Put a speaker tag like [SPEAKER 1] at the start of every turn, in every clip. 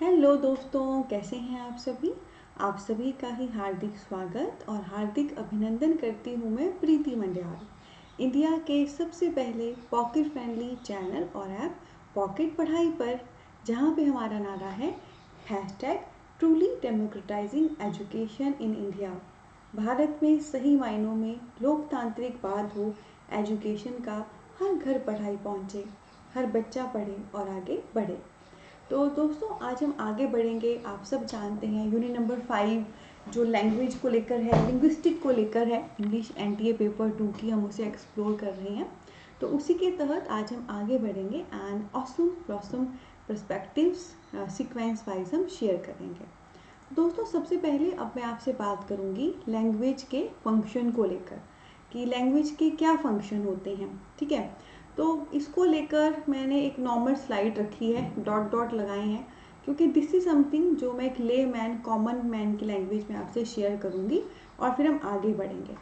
[SPEAKER 1] Hello दोस्तों, कैसे हैं आप सभी। आप सभी का ही हार्दिक स्वागत और हार्दिक अभिनंदन करती हूँ मैं प्रीति मंडियाल इंडिया के सबसे पहले पॉकेट फ्रेंडली चैनल और ऐप पॉकेट पढ़ाई पर, जहाँ पे हमारा नारा है truly democratizing education in India. Bharat में सही मायनों में लोकतांत्रिकवाद हो, एजुकेशन का हर घर पढ़ाई पहुँचे, हर बच्चा पढ़े और आगे बढ़े। तो दोस्तों, आज हम आगे बढ़ेंगे। आप सब जानते हैं यूनिट नंबर 5 जो लैंग्वेज को लेकर है, लिंग्विस्टिक को लेकर है, इंग्लिश एनटीए पेपर 2 की हम उसे एक्सप्लोर कर रहे हैं। तो उसी के तहत आज हम आगे बढ़ेंगे and awesome blossom perspectives sequence wise हम शेयर करेंगे। दोस्तों, सबसे पहले अब मैं आपसे बात करूंगी लैंग्वेज के फंक्शन को लेकर कि लैंग्वेज के क्या फंक्शन होते हैं। ठीक है, तो इसको लेकर मैंने एक नॉर्मल स्लाइड रखी है, डॉट डॉट लगाए हैं, क्योंकि दिस इज समथिंग जो मैं एक ले मैन, कॉमन मैन की लैंग्वेज में आपसे शेयर करूंगी और फिर हम आगे बढ़ेंगे।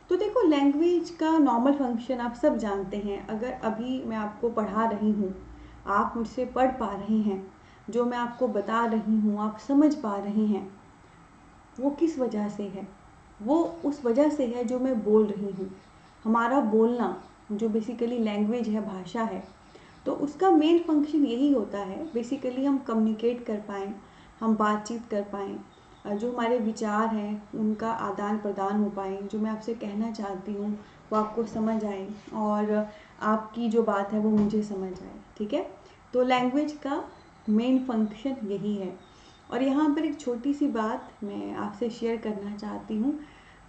[SPEAKER 1] तो देखो, लैंग्वेज का नॉर्मल फंक्शन आप सब जानते हैं। अगर अभी मैं आपको पढ़ा रही हूँ, आप मुझसे पढ़ पा रहे हैं, जो मैं आपको बता रही हूँ आप समझ पा रहे हैं, वो किस वजह से है? वो उस वजह से है जो मैं बोल रही हूँ। हमारा बोलना जो बेसिकली लैंग्वेज है, भाषा है, तो उसका मेन फंक्शन यही होता है बेसिकली हम कम्युनिकेट कर पाएँ, हम बातचीत कर पाएँ, जो हमारे विचार हैं उनका आदान प्रदान हो पाए, जो मैं आपसे कहना चाहती हूँ वो आपको समझ आए और आपकी जो बात है वो मुझे समझ आए। ठीक है, तो लैंग्वेज का मेन फंक्शन यही है। और यहाँ पर एक छोटी सी बात मैं आपसे शेयर करना चाहती हूँ।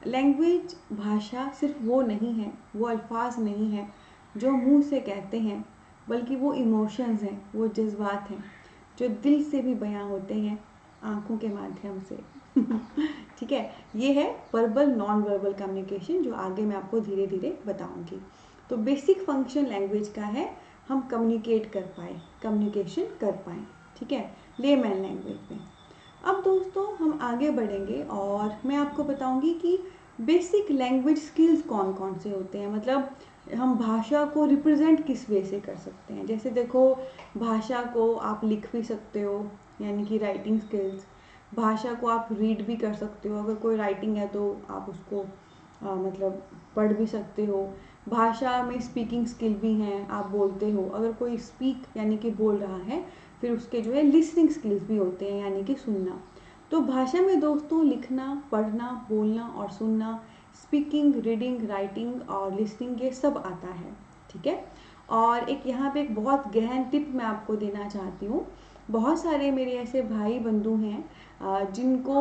[SPEAKER 1] लैंग्वेज, भाषा सिर्फ वो नहीं है, वो अल्फाज नहीं है जो मुंह से कहते हैं, बल्कि वो इमोशंस हैं, वो जज्बात हैं जो दिल से भी बयां होते हैं आंखों के माध्यम से। ठीक है, ये है वर्बल नॉन वर्बल कम्युनिकेशन, जो आगे मैं आपको धीरे धीरे बताऊंगी। तो बेसिक फंक्शन लैंग्वेज का है हम कम्युनिकेट कर पाए, कम्युनिकेशन कर पाए। ठीक है, लेमैन लैंग्वेज में। अब दोस्तों, हम आगे बढ़ेंगे और मैं आपको बताऊंगी कि बेसिक लैंग्वेज स्किल्स कौन कौन से होते हैं, मतलब हम भाषा को रिप्रेजेंट किस वे से कर सकते हैं। जैसे देखो, भाषा को आप लिख भी सकते हो, यानी कि राइटिंग स्किल्स। भाषा को आप रीड भी कर सकते हो, अगर कोई राइटिंग है तो आप उसको मतलब पढ़ भी सकते हो। भाषा में स्पीकिंग स्किल भी हैं, आप बोलते हो, अगर कोई स्पीक यानी कि बोल रहा है, फिर उसके जो है लिसनिंग स्किल्स भी होते हैं, यानी कि सुनना। तो भाषा में दोस्तों लिखना, पढ़ना, बोलना और सुनना, स्पीकिंग, रीडिंग, राइटिंग और लिसनिंग, ये सब आता है। ठीक है, और एक यहाँ पे एक बहुत गहन टिप मैं आपको देना चाहती हूँ। बहुत सारे मेरे ऐसे भाई बंधु हैं जिनको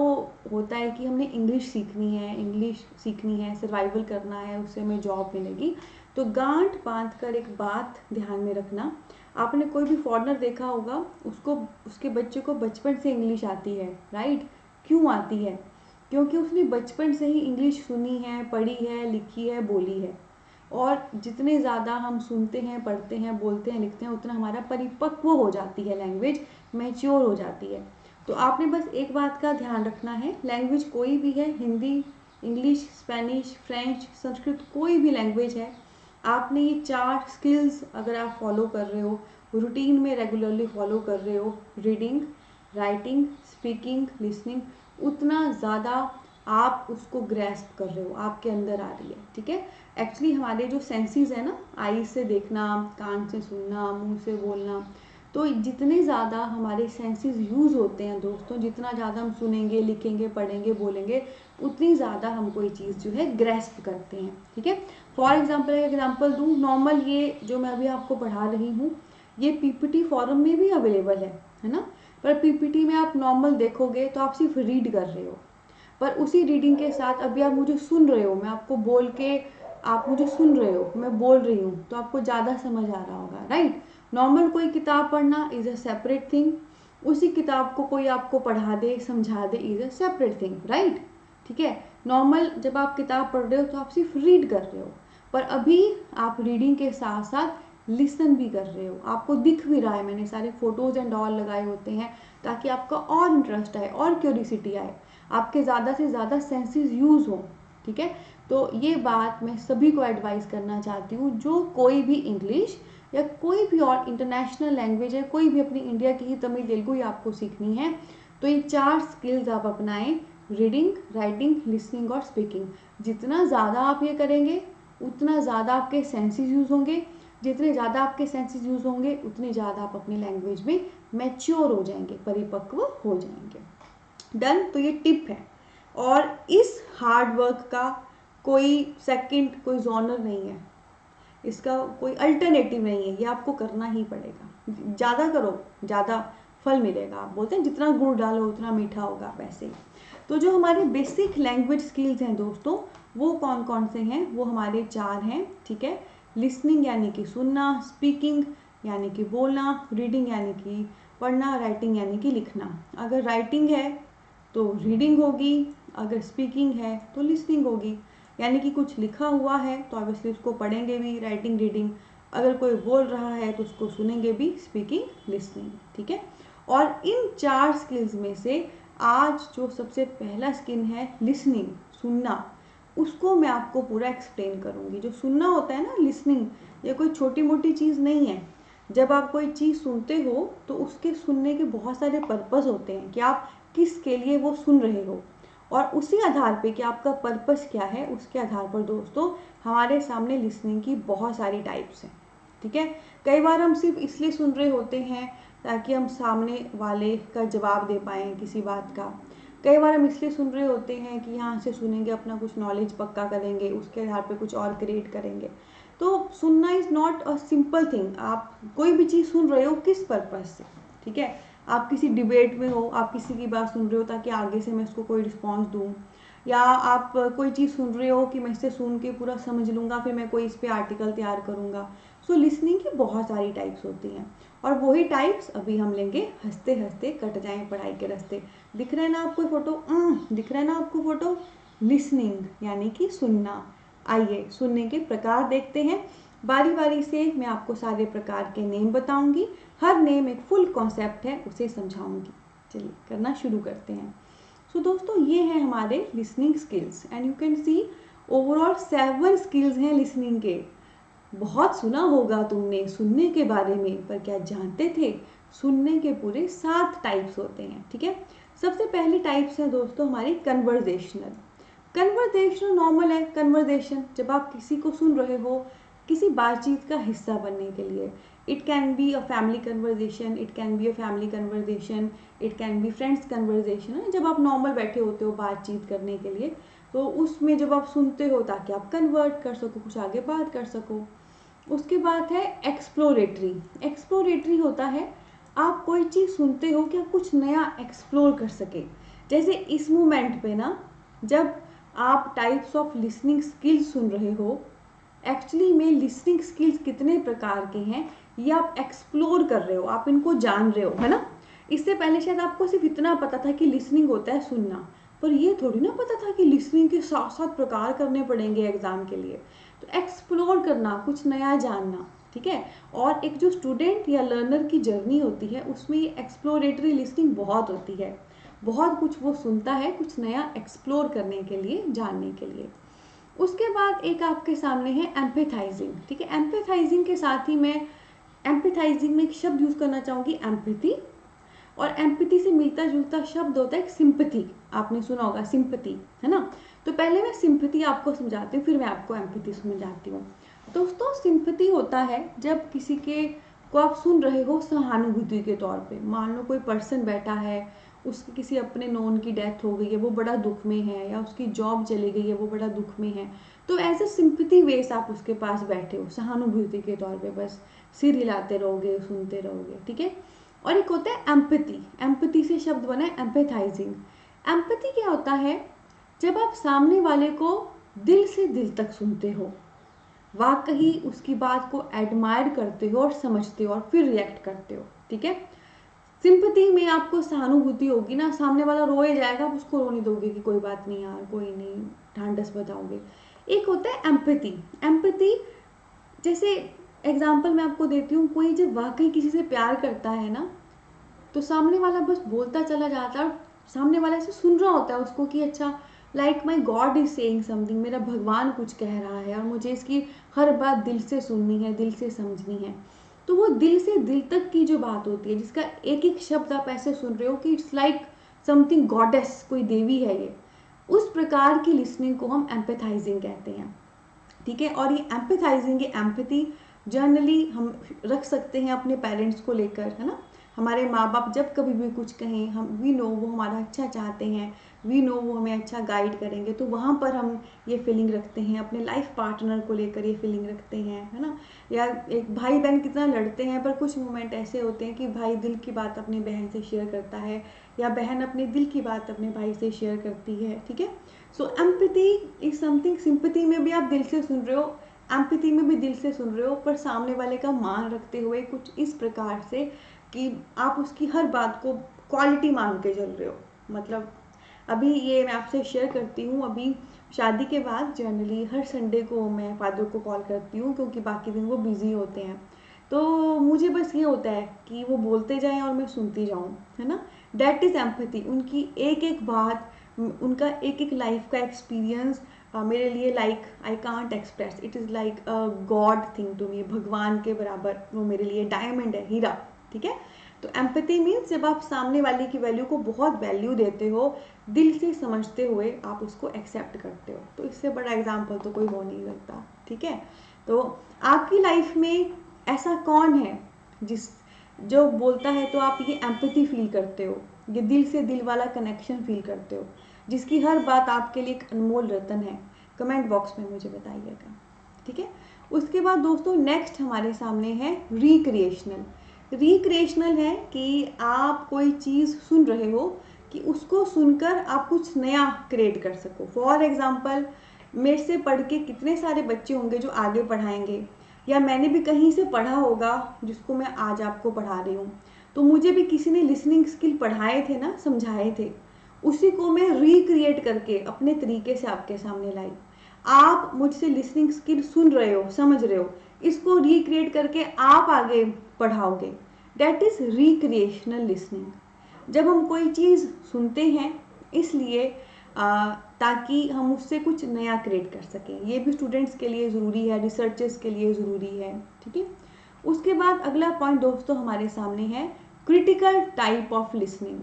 [SPEAKER 1] होता है कि हमने इंग्लिश सीखनी है, सर्वाइवल करना है, उससे हमें जॉब मिलेगी। तो गांठ बांध कर एक बात ध्यान में रखना, आपने कोई भी फॉरेनर देखा होगा, उसको, उसके बच्चे को बचपन से इंग्लिश आती है, राइट? क्यों आती है? क्योंकि उसने बचपन से ही इंग्लिश सुनी है, पढ़ी है, लिखी है, बोली है। और जितने ज़्यादा हम सुनते हैं, पढ़ते हैं, बोलते हैं, लिखते हैं, उतना हमारा परिपक्व हो जाती है लैंग्वेज, मैच्योर हो जाती है। तो आपने बस एक बात का ध्यान रखना है, लैंग्वेज कोई भी है, Hindi, English, Spanish, French, Sanskrit, कोई भी लैंग्वेज है, आपने ये 4 स्किल्स अगर आप फॉलो कर रहे हो, रूटीन में रेगुलरली फॉलो कर रहे हो, रीडिंग, राइटिंग, स्पीकिंग, लिसनिंग, उतना ज़्यादा आप उसको ग्रैस्प कर रहे हो, आपके अंदर आ रही है। ठीक है, एक्चुअली हमारे जो सेंसेस है ना, आई से देखना, कान से सुनना, मुंह से बोलना, तो जितने ज़्यादा हमारे सेंसेस यूज़ होते हैं दोस्तों, जितना ज़्यादा हम सुनेंगे, लिखेंगे, पढ़ेंगे, बोलेंगे, उतनी ज़्यादा हम कोई चीज़ जो है ग्रैस्प करते हैं। ठीक है, फॉर एग्जाम्पल एक एग्जाम्पल दूँ, नॉर्मल ये जो मैं अभी आपको पढ़ा रही हूँ, ये पीपीटी फॉर्म में भी अवेलेबल है ना? पर पीपीटी में आप नॉर्मल देखोगे तो आप सिर्फ रीड कर रहे हो, पर उसी रीडिंग के साथ अभी आप मुझे सुन रहे हो, मैं आपको बोल के, आप मुझे सुन रहे हो, मैं बोल रही हूँ, तो आपको ज़्यादा समझ आ रहा होगा, राइट? नॉर्मल कोई किताब पढ़ना इज़ अ सेपरेट थिंग, उसी किताब को कोई आपको पढ़ा दे, समझा दे, is a separate thing, right? ठीक है, नॉर्मल जब आप किताब पढ़ रहे हो तो आप सिर्फ रीड कर रहे हो, पर अभी आप रीडिंग के साथ साथ लिसन भी कर रहे हो, आपको दिख भी रहा है, मैंने सारे फोटोज एंड ऑल लगाए होते हैं ताकि आपका और इंटरेस्ट आए और क्यूरियोसिटी आए, आपके ज़्यादा से ज़्यादा सेंसेस यूज़ हो। ठीक है, तो ये बात मैं सभी को एडवाइस करना चाहती हूँ, जो कोई भी इंग्लिश या कोई भी और इंटरनेशनल लैंग्वेज है, कोई भी अपनी इंडिया की ही तमिल तेलुगु ही आपको सीखनी है, तो ये 4 स्किल्स आप अपनाएं, रीडिंग, राइटिंग, लिसनिंग और स्पीकिंग। जितना ज़्यादा आप ये करेंगे उतना ज़्यादा आपके सेंसेस यूज़ होंगे, जितने ज़्यादा आपके सेंसेस यूज़ होंगे उतने ज़्यादा आप अपनी लैंग्वेज में मैच्योर हो जाएंगे, परिपक्व हो जाएंगे। डन। तो ये टिप है, और इस हार्ड वर्क का कोई सेकंड, कोई जॉनर नहीं है, इसका कोई अल्टरनेटिव नहीं है, ये आपको करना ही पड़ेगा। ज़्यादा करो ज़्यादा फल मिलेगा। आप बोलते हैं जितना गुड़ डालो उतना मीठा होगा, वैसे ही। तो जो हमारे बेसिक लैंग्वेज स्किल्स हैं दोस्तों, वो कौन कौन से हैं? वो हमारे 4 हैं, ठीक है। लिसनिंग यानी कि सुनना, स्पीकिंग यानी कि बोलना, रीडिंग यानी कि पढ़ना, राइटिंग यानी कि लिखना। अगर राइटिंग है तो रीडिंग होगी, अगर स्पीकिंग है तो लिसनिंग होगी। यानी कि कुछ लिखा हुआ है तो ऑब्वियसली उसको पढ़ेंगे भी, राइटिंग, रीडिंग। अगर कोई बोल रहा है तो उसको सुनेंगे भी, स्पीकिंग, लिसनिंग, ठीक है। और इन 4 स्किल्स में से आज जो सबसे पहला स्किल है लिसनिंग, सुनना, उसको मैं आपको पूरा एक्सप्लेन करूँगी। जो सुनना होता है ना, लिसनिंग, ये कोई छोटी मोटी चीज़ नहीं है। जब आप कोई चीज़ सुनते हो तो उसके सुनने के बहुत सारे पर्पस होते हैं कि आप किसके लिए वो सुन रहे हो, और उसी आधार पे कि आपका पर्पस क्या है, उसके आधार पर दोस्तों हमारे सामने लिसनिंग की बहुत सारी टाइप्स हैं, ठीक है। कई बार हम सिर्फ इसलिए सुन रहे होते हैं ताकि हम सामने वाले का जवाब दे पाएँ किसी बात का। कई बार हम इसलिए सुन रहे होते हैं कि यहाँ से सुनेंगे, अपना कुछ नॉलेज पक्का करेंगे, उसके आधार पे कुछ और क्रिएट करेंगे। तो सुनना is not a simple thing. आप कोई भी चीज़ सुन रहे हो किस पर्पज़ से, ठीक है। आप किसी डिबेट में हो, आप किसी की बात सुन रहे हो ताकि आगे से मैं इसको कोई रिस्पॉन्स दूँ, या आप कोई चीज़ सुन रहे हो कि मैं इसे सुन के पूरा समझ लूँगा, फिर मैं कोई इस पर आर्टिकल तैयार करूँगा। सो लिसनिंग की बहुत सारी टाइप्स होती हैं, और वही टाइप्स अभी हम लेंगे हंसते हंसते कट जाएं पढ़ाई के रास्ते। दिख रहा है ना आपको फोटो? दिख रहा है ना आपको फोटो? लिसनिंग यानी कि सुनना। आइए सुनने के प्रकार देखते हैं। बारी बारी से मैं आपको सारे प्रकार के नेम बताऊंगी, हर नेम एक फुल कॉन्सेप्ट है, उसे समझाऊंगी। चलिए करना शुरू करते हैं। सो दोस्तों ये हैं हमारे listening skills, and you can see overall 7 skills हैं लिसनिंग के। बहुत सुना होगा तुमने सुनने के बारे में, पर क्या जानते थे सुनने के पूरे 7 टाइप्स होते हैं, ठीक है। सबसे पहली टाइप्स है दोस्तों हमारी कन्वर्जेशनल। कन्वर्जेशनल नॉर्मल है, कन्वर्जेशन जब आप किसी को सुन रहे हो किसी बातचीत का हिस्सा बनने के लिए। It can be a family conversation, it can be a family conversation, it can be friends conversation, है जब आप नॉर्मल बैठे होते हो बातचीत करने के लिए, तो उसमें जब आप सुनते हो ताकि आप कन्वर्ट कर सको, कुछ आगे बात कर सको। उसके बाद है एक्सप्लोरेटरी। एक्सप्लोरेटरी होता है आप कोई चीज़ सुनते हो कि आप कुछ नया एक्सप्लोर कर सके। जैसे इस मोमेंट पे ना, जब आप टाइप्स ऑफ लिसनिंग स्किल्स सुन रहे हो, एक्चुअली में लिसनिंग स्किल्स कितने प्रकार के हैं ये आप एक्सप्लोर कर रहे हो, आप इनको जान रहे हो, है ना। इससे पहले शायद आपको सिर्फ इतना पता था कि लिसनिंग होता है सुनना, पर ये थोड़ी ना पता था कि लिसनिंग के 7 प्रकार करने पड़ेंगे एग्जाम के लिए। तो एक्सप्लोर करना, कुछ नया जानना, ठीक है। और एक जो स्टूडेंट या लर्नर की जर्नी होती है उसमें ये एक्सप्लोरेटरी लिसनिंग बहुत होती है, बहुत कुछ वो सुनता है कुछ नया एक्सप्लोर करने के लिए, जानने के लिए। उसके बाद एक आपके सामने है एम्पैथाइजिंग, ठीक है। एम्पैथाइजिंग के साथ ही मैं एम्पैथाइजिंग में एक शब्द यूज़ करना चाहूँगी, एम्पैथी। और एम्पैथी से मिलता जुलता शब्द होता है एक सिंपैथी, आपने सुना होगा सिंपैथी, है ना। तो पहले मैं सिंपैथी आपको समझाती हूँ, फिर मैं आपको एम्पैथी समझाती हूँ। दोस्तों सिंपैथी होता है जब किसी के को आप सुन रहे हो सहानुभूति के तौर पे। मान लो कोई पर्सन बैठा है, उसकी किसी अपने नोन की डेथ हो गई है, वो बड़ा दुख में है, या उसकी जॉब चली गई है, वो बड़ा दुख में है, तो एज ए सिंपैथी वेस आप उसके पास बैठे हो सहानुभूति के तौर पे, बस सिर हिलाते रहोगे, सुनते रहोगे, ठीक है। और एक होता है एम्पैथी। एम्पैथी से शब्द बना है एम्पैथाइजिंग। एम्पैथी क्या होता है? जब आप सामने वाले को दिल से दिल तक सुनते हो, वाकई उसकी बात को एडमायर करते हो और समझते हो और फिर रिएक्ट करते हो, ठीक है। सिंपैथी में आपको सहानुभूति होगी ना, सामने वाला रोए जाएगा, आप उसको रोने दोगे कि कोई बात नहीं यार, कोई नहीं, ढांढस बताओगे। एक होता है एम्पैथी। एम्पैथी जैसे एग्जाम्पल मैं आपको देती हूँ, कोई जब वाकई किसी से प्यार करता है ना, तो सामने वाला बस बोलता चला जाता है और सामने वाला ऐसे सुन रहा होता है उसको कि अच्छा, like my God is saying something, मेरा भगवान कुछ कह रहा है और मुझे इसकी हर बात दिल से सुननी है, दिल से समझनी है। तो वो दिल से दिल तक की जो बात होती है, जिसका एक एक शब्द आप ऐसे सुन रहे हो कि इट्स लाइक समथिंग गॉडेस, कोई देवी है ये, उस प्रकार की लिसनिंग को हम एम्पैथाइजिंग कहते हैं। ठीक है, और ये एम्पैथाइजिंग, ये एम्पैथी जनरली हम रख सकते हैं अपने पेरेंट्स को लेकर, है ना। हमारे माँ बाप जब कभी भी कुछ कहें, हम वी नो वो हमारा अच्छा चाहते हैं, वी नो वो हमें अच्छा गाइड करेंगे, तो वहाँ पर हम ये फीलिंग रखते हैं। अपने लाइफ पार्टनर को लेकर ये फीलिंग रखते हैं, है ना। या एक भाई बहन कितना लड़ते हैं, पर कुछ मोमेंट ऐसे होते हैं कि भाई दिल की बात अपनी बहन से शेयर करता है, या बहन अपने दिल की बात अपने भाई से शेयर करती है। ठीक है, सो एम्पैथी इज समथिंग, सिंपैथी में भी आप दिल से सुन रहे हो, एम्पैथी में भी दिल से सुन रहे हो, पर सामने वाले का मान रखते हुए कुछ इस प्रकार से कि आप उसकी हर बात को क्वालिटी मान के चल रहे हो। मतलब अभी ये मैं आपसे शेयर करती हूँ, अभी शादी के बाद जनरली हर संडे को मैं फादर को कॉल करती हूँ, क्योंकि बाकी दिन वो बिजी होते हैं। तो मुझे बस ये होता है कि वो बोलते जाएं और मैं सुनती जाऊँ, है ना। That is empathy. उनकी एक एक बात, उनका एक एक लाइफ का एक्सपीरियंस मेरे लिए like I can't express, it is like a god thing to me, भगवान के बराबर वो मेरे लिए डायमंड है, हीरा। ठीक है, तो एम्पैथी मीन्स जब आप सामने वाले की वैल्यू को बहुत वैल्यू देते हो, दिल से समझते हुए आप उसको एक्सेप्ट करते हो। तो इससे बड़ा एग्जाम्पल तो कोई हो नहीं सकता। ठीक है, तो आपकी लाइफ में ऐसा कौन है जिस जो बोलता है तो आप ये एम्पैथी फील करते हो, ये दिल से दिल वाला कनेक्शन फील करते हो, जिसकी हर बात आपके लिए एक अनमोल रतन है? कमेंट बॉक्स में मुझे बताइएगा। ठीक है, उसके बाद दोस्तों नेक्स्ट हमारे सामने है रिक्रिएशनल। रिक्रिएशनल है कि आप कोई चीज़ सुन रहे हो कि उसको सुनकर आप कुछ नया क्रिएट कर सको। फॉर एग्जाम्पल, मेरे से पढ़ के कितने सारे बच्चे होंगे जो आगे पढ़ाएंगे, या मैंने भी कहीं से पढ़ा होगा जिसको मैं आज आपको पढ़ा रही हूँ। तो मुझे भी किसी ने लिसनिंग स्किल पढ़ाए थे ना, समझाए थे, उसी को मैं रिक्रिएट करके अपने तरीके से आपके सामने लाई। आप मुझसे लिसनिंग स्किल सुन रहे हो, समझ रहे हो, इसको रिक्रिएट करके आप आगे पढ़ाओगे। That is recreational listening. जब हम कोई चीज़ सुनते हैं इसलिए ताकि हम उससे कुछ नया क्रिएट कर सकें। ये भी स्टूडेंट्स के लिए ज़रूरी है, रिसर्चर्स के लिए ज़रूरी है। ठीक है, उसके बाद अगला पॉइंट दोस्तों हमारे सामने है क्रिटिकल टाइप ऑफ लिसनिंग।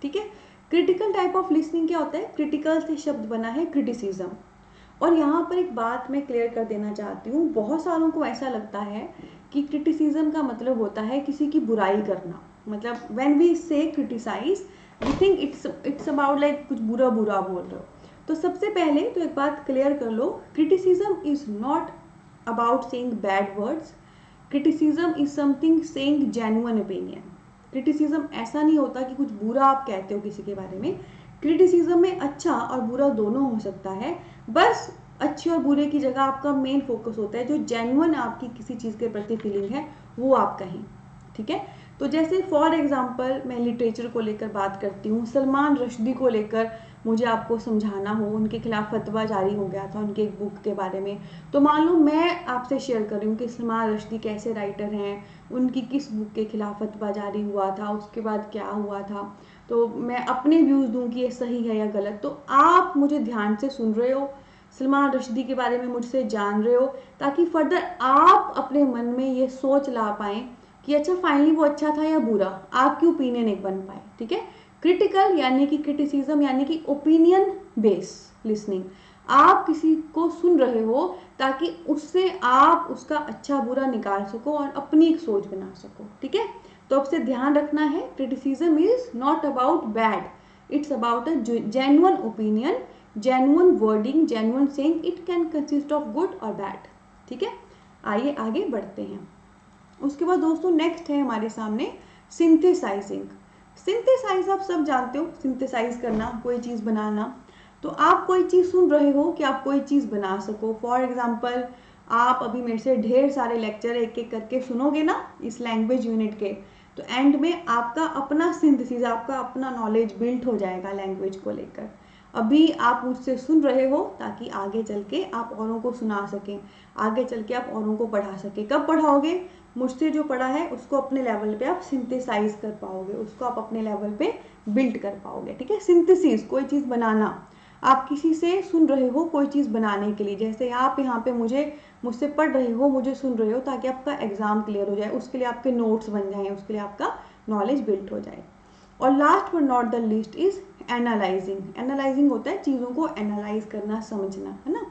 [SPEAKER 1] ठीक है, क्रिटिकल टाइप ऑफ लिसनिंग क्या होता है? क्रिटिकल से शब्द बना है क्रिटिसिज्म। और यहाँ पर एक बात मैं क्लियर कर देना चाहती हूँ, बहुत सारों को ऐसा लगता है कि क्रिटिसिज्म का मतलब होता है किसी की बुराई करना। मतलब when we say criticise we think it's about like कुछ बुरा बुरा बोल रहे हो। तो सबसे पहले तो एक बात क्लियर कर लो, criticism is not about saying bad words, criticism is something saying genuine opinion. Criticism ऐसा नहीं होता कि कुछ बुरा आप कहते हो किसी के बारे में। क्रिटिसिज्म में अच्छा और बुरा दोनों हो सकता है, बस अच्छे और बुरे की जगह आपका मेन फोकस होता है जो जेन्युइन आपकी किसी चीज़ के प्रति फीलिंग है वो आप कहें। ठीक है, तो जैसे फॉर एग्जांपल मैं लिटरेचर को लेकर बात करती हूँ, सलमान रश्दी को लेकर मुझे आपको समझाना हो, उनके खिलाफ फतवा जारी हो गया था उनके एक बुक के बारे में, तो मान लो मैं आपसे शेयर कर रही हूँ कि सलमान रश्दी कैसे राइटर हैं, उनकी किस बुक के खिलाफ फतवा जारी हुआ था, उसके बाद क्या हुआ था, तो मैं अपने व्यूज़ दूँ कि ये सही है या गलत। तो आप मुझे ध्यान से सुन रहे हो, सलमान रश्दी के बारे में मुझसे जान रहे हो, ताकि फर्दर आप अपने मन में ये सोच ला पाएँ कि अच्छा फाइनली वो अच्छा था या बुरा, आपकी ओपिनियन एक बन पाए। ठीक है, क्रिटिकल यानी कि क्रिटिसिज्म यानी कि ओपिनियन बेस लिसनिंग। आप किसी को सुन रहे हो ताकि उससे आप उसका अच्छा बुरा निकाल सको और अपनी एक सोच बना सको। ठीक है, तो आपसे ध्यान रखना है, criticism is not about bad, it's about a genuine opinion, genuine wording, genuine saying, it can consist of good और बैड। ठीक है, आइए आगे बढ़ते हैं। उसके बाद दोस्तों नेक्स्ट है हमारे सामने सिंथेसाइजिंग। सिंथेसाइज आप सब जानते हो, सिंथेसाइज करना, कोई चीज़ बनाना। तो आप कोई चीज़ सुन रहे हो कि आप कोई चीज़ बना सको। फॉर एग्जाम्पल, आप अभी मेरे से ढेर सारे लेक्चर एक एक करके सुनोगे ना इस लैंग्वेज यूनिट के, तो एंड में आपका अपना सिंथेसिस, आपका अपना नॉलेज बिल्ड हो जाएगा लैंग्वेज को लेकर। अभी आप मुझसे सुन रहे हो ताकि आगे चल के आप औरों को सुना सकें, आगे चल के आप औरों को पढ़ा सकें। कब पढ़ाओगे? मुझसे जो पढ़ा है उसको अपने लेवल पे आप सिंथेसाइज कर पाओगे, उसको आप अपने लेवल पे बिल्ड कर पाओगे। ठीक है, सिंथेसिस, कोई चीज़ बनाना। आप किसी से सुन रहे हो कोई चीज़ बनाने के लिए, जैसे आप यहाँ पे मुझसे पढ़ रहे हो, मुझे सुन रहे हो ताकि आपका एग्ज़ाम क्लियर हो जाए, उसके लिए आपके नोट्स बन जाएँ, उसके लिए आपका नॉलेज बिल्ड हो जाए। और last but not the least is analysing. Analysing होता है चीज़ों को एनालाइज करना, समझना, है ना।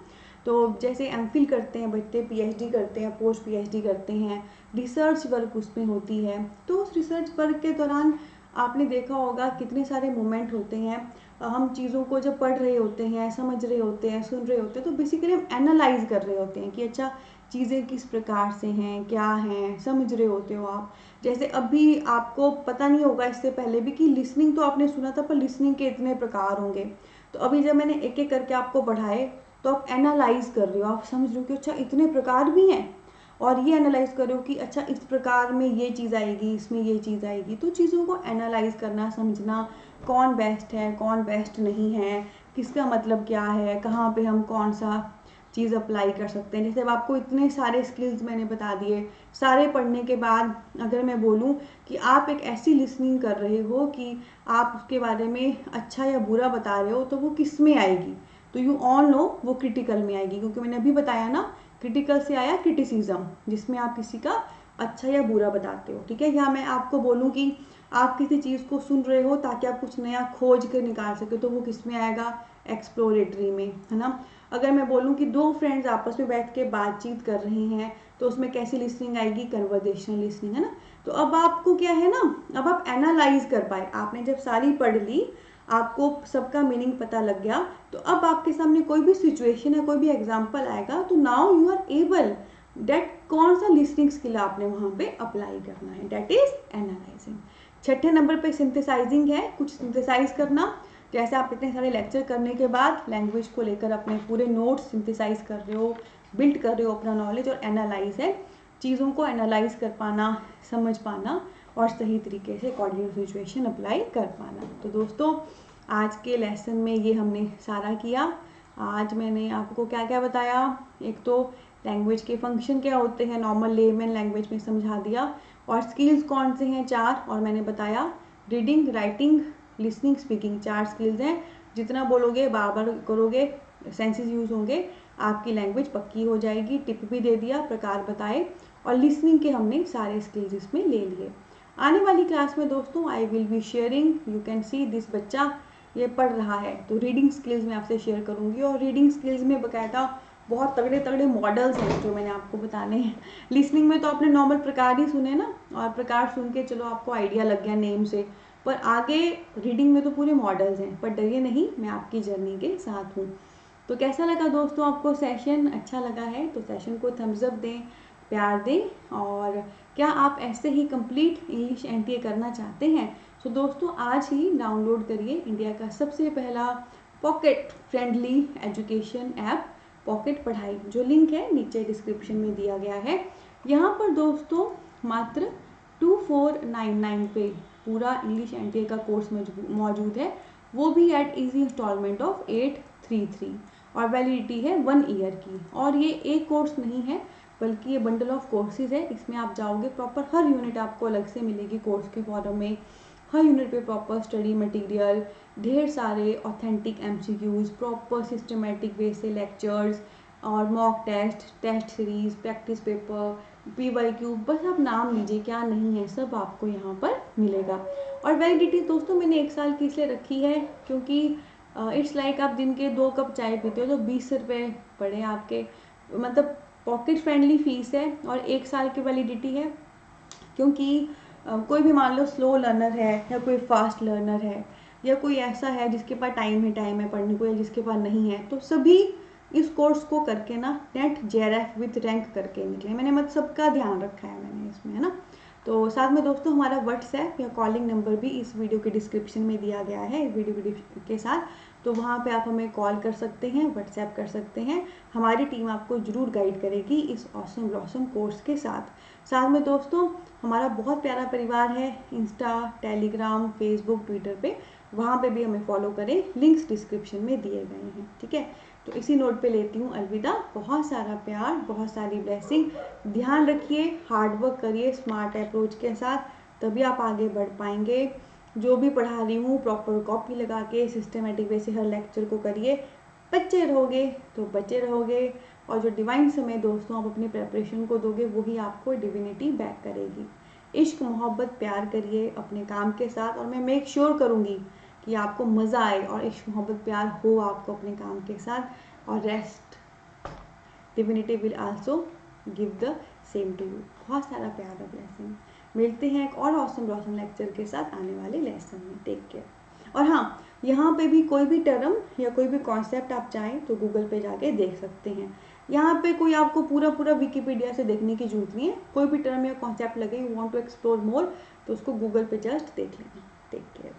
[SPEAKER 1] तो जैसे एमफिल करते हैं बच्चे, पीएचडी करते हैं, पोस्ट पीएचडी करते हैं, रिसर्च वर्क उसमें होती है। तो उस रिसर्च वर्क के दौरान आपने देखा होगा कितने सारे मोमेंट होते हैं। हम चीज़ों को जब पढ़ रहे होते हैं, समझ रहे होते हैं, सुन रहे होते हैं, तो बेसिकली हम एनालाइज कर रहे होते हैं कि अच्छा चीज़ें किस प्रकार से हैं, क्या हैं, समझ रहे होते हो आप। जैसे अभी आपको पता नहीं होगा इससे पहले भी कि लिसनिंग तो आपने सुना था, पर लिसनिंग के इतने प्रकार होंगे। तो अभी जब मैंने एक एक करके आपको पढ़ाए तो आप एनालाइज कर रहे हो, आप समझ रहे हो कि अच्छा इतने प्रकार भी हैं, और ये एनालाइज कर रहे हो कि अच्छा इस प्रकार में ये चीज़ आएगी, इसमें ये चीज़ आएगी। तो चीज़ों को एनालाइज करना, समझना, कौन बेस्ट है, कौन बेस्ट नहीं है, किसका मतलब क्या है, कहाँ पे हम कौन सा चीज़ अप्लाई कर सकते हैं। जैसे अब आपको इतने सारे स्किल्स मैंने बता दिए, सारे पढ़ने के बाद अगर मैं बोलूँ कि आप एक ऐसी लिसनिंग कर रहे हो कि आप उसके बारे में अच्छा या बुरा बता रहे हो, तो वो किस में आएगी, तो यू ऑल नो वो क्रिटिकल में आएगी। क्योंकि मैंने अभी बताया ना, क्रिटिकल से आया क्रिटिसिज्म, जिसमें आप किसी का अच्छा या बुरा बताते हो, ठीक है। या मैं आपको बोलूँ कि आप किसी चीज़ को सुन रहे हो ताकि आप कुछ नया खोज कर निकाल सके, तो वो किस में आएगा, एक्सप्लोरेटरी में, है ना। अगर मैं बोलूँ कि दो फ्रेंड्स आपस में बैठ के बातचीत कर रहे हैं, तो उसमें कैसी लिसनिंग आएगी, कन्वर्सेशनल लिसनिंग, है ना। तो अब आपको क्या है ना, अब आप एनालाइज कर पाए, आपने जब सारी पढ़ ली, आपको सबका मीनिंग पता लग गया, तो अब आपके सामने कोई भी सिचुएशन है, कोई भी एग्जाम्पल आएगा, तो now you are able that कौन सा लिसनिंग स्किल आपने वहाँ पे अप्लाई करना है, डेट इज एनालाइजिंग। छठे नंबर पे सिंथेसाइजिंग है, कुछ सिंथेसाइज करना। जैसे आप इतने सारे लेक्चर करने के बाद लैंग्वेज को लेकर अपने पूरे नोट्स सिंथेसाइज कर रहे हो, बिल्ड कर रहे हो अपना नॉलेज, और एनालाइज है चीज़ों को एनालाइज कर पाना, समझ पाना, और सही तरीके से अकॉर्डिंग टू सिचुएशन अप्लाई कर पाना। तो दोस्तों आज के लेसन में ये हमने सारा किया। आज मैंने आपको क्या क्या बताया, एक तो लैंग्वेज के फंक्शन क्या होते हैं, नॉर्मल लेमन लैंग्वेज में समझा दिया, और स्किल्स कौन से हैं, 4, और मैंने बताया reading, writing, listening, speaking, 4 skills हैं। जितना बोलोगे, बार बार करोगे, सेंसेस यूज होंगे, आपकी लैंग्वेज पक्की हो जाएगी। टिप भी दे दिया, प्रकार बताए, और लिसनिंग के हमने सारे स्किल्स इसमें ले लिए। आने वाली क्लास में दोस्तों I will be sharing, you can see this बच्चा ये पढ़ रहा है, तो रीडिंग स्किल्स मैं आपसे शेयर करूंगी, और रीडिंग स्किल्स में बकायदा बहुत तगड़े तगड़े मॉडल्स हैं जो मैंने आपको बताने हैं। लिसनिंग में तो आपने नॉर्मल प्रकार ही सुने ना, और प्रकार सुन के चलो आपको आइडिया लग गया नेम से, पर आगे रीडिंग में तो पूरे मॉडल्स हैं। पर डरिए नहीं, मैं आपकी जर्नी के साथ हूँ। तो कैसा लगा दोस्तों आपको सेशन? अच्छा लगा है तो सेशन को थम्स अप दें, प्यार दें, और क्या आप ऐसे ही कंप्लीट इंग्लिश एनटीए करना चाहते हैं? तो दोस्तों आज ही डाउनलोड करिए इंडिया का सबसे पहला pocket friendly education app Pocket पढ़ाई, जो लिंक है नीचे डिस्क्रिप्शन में दिया गया है। यहाँ पर दोस्तों मात्र 2499 पे पूरा इंग्लिश एनटीए का कोर्स मौजूद है, वो भी एट इजी इंस्टॉलमेंट ऑफ 833, और वैलिडिटी है 1 ईयर की। और ये एक कोर्स नहीं है, बल्कि ये बंडल ऑफ कोर्सेज है। इसमें आप जाओगे, प्रॉपर हर यूनिट आपको अलग से मिलेगी कोर्स के फॉर्म में, हर यूनिट पे प्रॉपर स्टडी मटेरियल, ढेर सारे authentic MCQs, proper systematic way से लेक्चर्स, और mock test, test series, practice paper, PYQ, बस आप नाम लीजिए क्या नहीं है, सब आपको यहाँ पर मिलेगा। और वैलिडिटी दोस्तों मैंने 1 साल की इसलिए रखी है क्योंकि इट्स लाइक आप दिन के 2 कप चाय पीते हो तो 20 रुपये पड़े आपके, मतलब पॉकेट फ्रेंडली फीस है, और 1 साल की वैलिडिटी है। क्योंकि कोई भी मान लो स्लो लर्नर है, या कोई फास्ट लर्नर है, या कोई ऐसा है जिसके पास टाइम है पढ़ने को, या जिसके पास नहीं है, तो सभी इस कोर्स को करके ना नेट जेआरएफ विद रैंक करके निकले। मैंने मतलब सबका ध्यान रखा है मैंने इसमें, है ना। तो साथ में दोस्तों हमारा व्हाट्सएप या कॉलिंग नंबर भी इस वीडियो के डिस्क्रिप्शन में दिया गया है, इस वीडियो के साथ। तो वहाँ पे आप हमें कॉल कर सकते हैं, व्हाट्सएप कर सकते हैं। हमारी टीम आपको ज़रूर गाइड करेगी इस ऑसम ब्लॉसम कोर्स के साथ में दोस्तों हमारा बहुत प्यारा परिवार है, इंस्टा, टेलीग्राम, फेसबुक, ट्विटर पे, वहाँ पे भी हमें फॉलो करें, लिंक्स डिस्क्रिप्शन में दिए गए हैं, ठीक है। तो इसी नोट पे लेती हूँ अलविदा। बहुत सारा प्यार, बहुत सारी ब्लेसिंग। ध्यान रखिए, हार्डवर्क करिए स्मार्ट अप्रोच के साथ, तभी आप आगे बढ़ पाएंगे। जो भी पढ़ा रही हूँ प्रॉपर कॉपी लगा के सिस्टमेटिक वे से हर लेक्चर को करिए, बच्चे रहोगे तो बचे रहोगे, और जो डिवाइन समय दोस्तों आप अपनी प्रेपरेशन को दोगे वही आपको डिविनिटी बैक करेगी। इश्क मोहब्बत प्यार करिए अपने काम के साथ, और मैं मेक श्योर करूँगी कि आपको मज़ा आए और इश्क मोहब्बत प्यार हो आपको अपने काम के साथ, और rest divinity will also give the same to you. बहुत सारा प्यार और ब्लेसिंग। मिलते हैं एक और ऑसम लेक्चर के साथ आने वाले लेसन में। Take care. और हाँ, यहाँ पे भी कोई भी टर्म या कोई भी कॉन्सेप्ट आप चाहें तो गूगल पे जाके देख सकते हैं। यहाँ पे कोई आपको पूरा विकीपीडिया से देखने की जरूरत नहीं है। कोई भी टर्म या कॉन्सेप्ट लगे you want to explore more तो उसको गूगल पे जस्ट देख लेना। Take care.